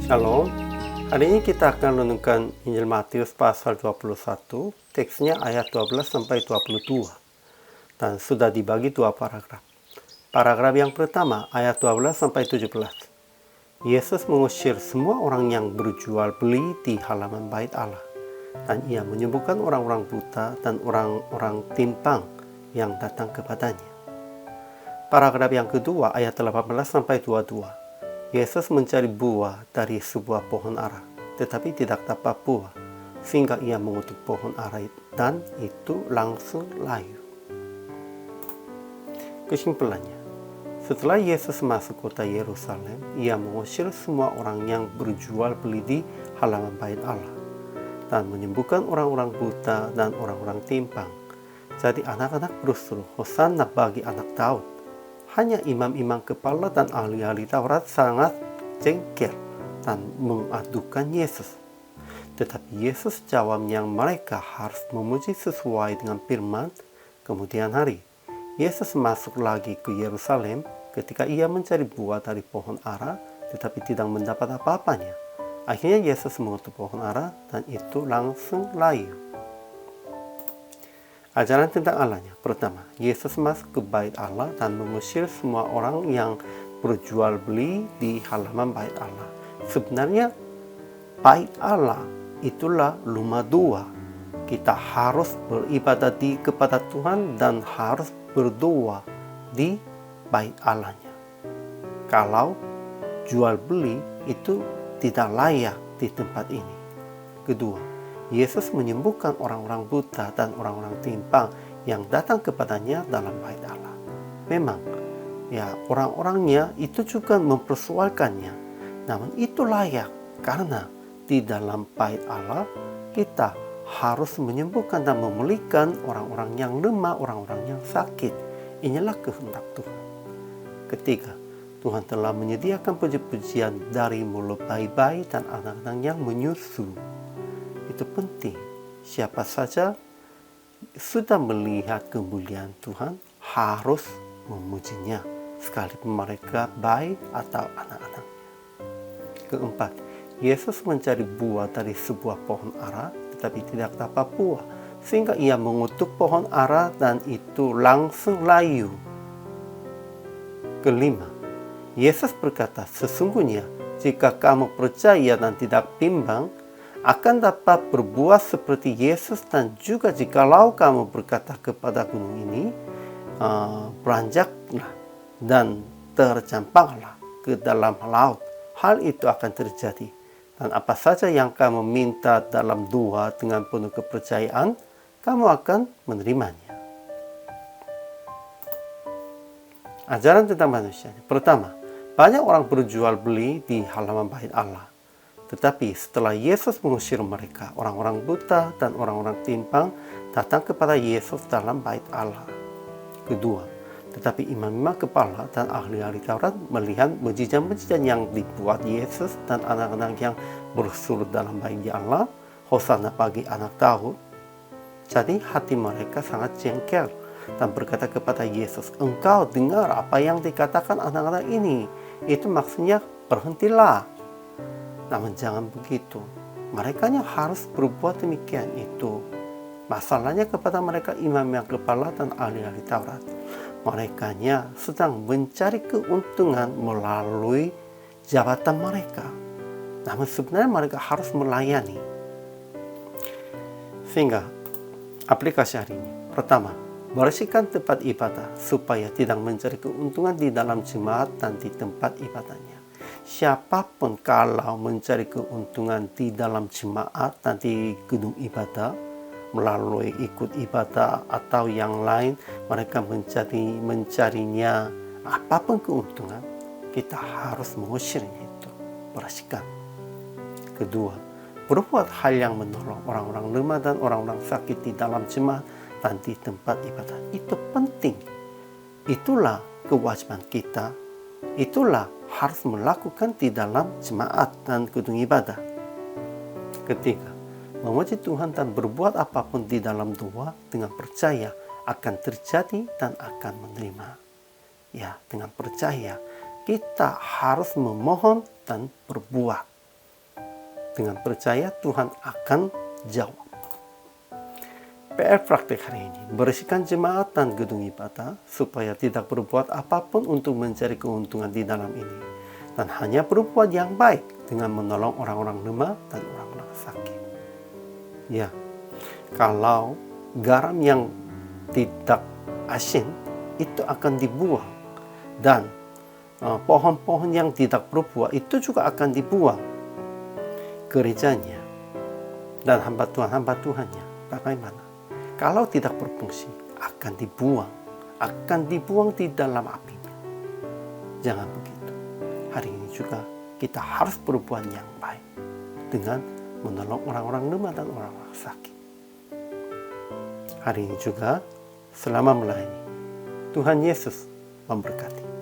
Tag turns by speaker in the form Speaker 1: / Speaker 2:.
Speaker 1: Shalom, hari ini kita akan renungkan Injil Matius pasal 21, teksnya ayat 12 sampai 22, dan sudah dibagi dua paragraf. Paragraf yang pertama, ayat 12 sampai 17. Yesus mengusir semua orang yang berjual beli di halaman bait Allah, dan ia menyembuhkan orang-orang buta dan orang-orang timpang yang datang kepadanya. Paragraf yang kedua, ayat 18 sampai 22. Yesus mencari buah dari sebuah pohon ara, tetapi tidak dapat buah, sehingga ia mengutuk pohon ara dan itu langsung layu. Kesimpulannya, setelah Yesus masuk kota Yerusalem, ia mengusir semua orang yang berjual beli di halaman bait Allah, dan menyembuhkan orang-orang buta dan orang-orang timpang. Jadi anak-anak berseru, Hosana bagi anak Daud. Hanya imam-imam kepala dan ahli-ahli Taurat sangat jengkel dan mengadukan Yesus. Tetapi Yesus jawabnya mereka harus memuji sesuai dengan firman. Kemudian hari, Yesus masuk lagi ke Yerusalem ketika ia mencari buah dari pohon ara, tetapi tidak mendapat apa-apanya. Akhirnya Yesus mengutuk pohon ara dan itu langsung layu. Ajaran tentang Allahnya. Pertama, Yesus masuk ke bait Allah dan mengusir semua orang yang berjual beli di halaman bait Allah. Sebenarnya bait Allah itulah rumah dua. Kita harus beribadah kepada Tuhan dan harus berdoa di bait Allahnya. Kalau jual beli itu tidak layak di tempat ini. Kedua, Yesus menyembuhkan orang-orang buta dan orang-orang timpang yang datang kepadanya dalam bait Allah. Memang, orang-orangnya itu juga mempersoalkannya. Namun itu layak karena di dalam bait Allah kita harus menyembuhkan dan memulihkan orang-orang yang lemah, orang-orang yang sakit. Inilah kehendak Tuhan. Ketiga, Tuhan telah menyediakan puji-pujian dari mulut bayi-bayi dan anak-anak yang menyusu. Itu penting. Siapa saja sudah melihat kemuliaan Tuhan harus memujinya, sekalipun mereka bayi atau anak-anak. Keempat, Yesus mencari buah dari sebuah pohon ara, tetapi tidak dapat buah, sehingga ia mengutuk pohon ara dan itu langsung layu. Kelima, Yesus berkata, sesungguhnya jika kamu percaya dan tidak bimbang, akan dapat berbuah seperti Yesus, dan juga jikalau kamu berkata kepada gunung ini, beranjaklah dan tercampaklah ke dalam laut, hal itu akan terjadi. Dan apa saja yang kamu minta dalam doa dengan penuh kepercayaan, kamu akan menerimanya. Ajaran tentang manusia. Pertama, banyak orang berjual beli di halaman bait Allah. Tetapi setelah Yesus mengusir mereka, orang-orang buta dan orang-orang timpang datang kepada Yesus dalam bait Allah. Kedua, tetapi imam-imam kepala dan ahli-ahli Taurat melihat mujizat-mujizat yang dibuat Yesus dan anak-anak yang berseru dalam bait Allah, Hosana bagi anak Daud. Jadi hati mereka sangat jengkel dan berkata kepada Yesus, engkau dengar apa yang dikatakan anak-anak ini. Itu maksudnya berhentilah. Namun jangan begitu. Mereka harus berbuat demikian itu. Masalahnya kepada mereka imam yang kepala dan ahli-ahli Taurat. Mereka sedang mencari keuntungan melalui jabatan mereka. Namun sebenarnya mereka harus melayani. Sehingga aplikasi hari ini. Pertama, bersihkan tempat ibadah supaya tidak mencari keuntungan di dalam jemaat dan di tempat ibadahnya. Siapapun kalau mencari keuntungan di dalam jemaat dan di gedung ibadah melalui ikut ibadah atau yang lain, mereka mencarinya apapun keuntungan, kita harus mengusirnya itu, bersihkan. Kedua, berbuat hal yang menolong orang-orang lemah dan orang-orang sakit di dalam jemaat dan di tempat ibadah. Itu penting. Itulah kewajiban kita. Itulah harus melakukan di dalam jemaat dan gedung ibadah. Ketiga, memuji Tuhan dan berbuat apapun di dalam doa dengan percaya akan terjadi dan akan menerima. Ya, dengan percaya kita harus memohon dan berbuat. dengan percaya Tuhan akan jawab. PR praktek hari ini, bersihkan jemaat dan gedung ibadah supaya tidak berbuat apapun untuk mencari keuntungan di dalam ini, dan hanya berbuat yang baik dengan menolong orang-orang lemah dan orang-orang sakit. Ya, kalau garam yang tidak asin itu akan dibuang, dan pohon-pohon yang tidak berbuah itu juga akan dibuang. Gerejanya dan hamba Tuhannya bagaimana? Kalau tidak berfungsi, akan dibuang di dalam apinya. Jangan begitu. Hari ini juga kita harus berbuat yang baik dengan menolong orang-orang lemah dan orang-orang sakit. Hari ini juga selama melayani, Tuhan Yesus memberkati.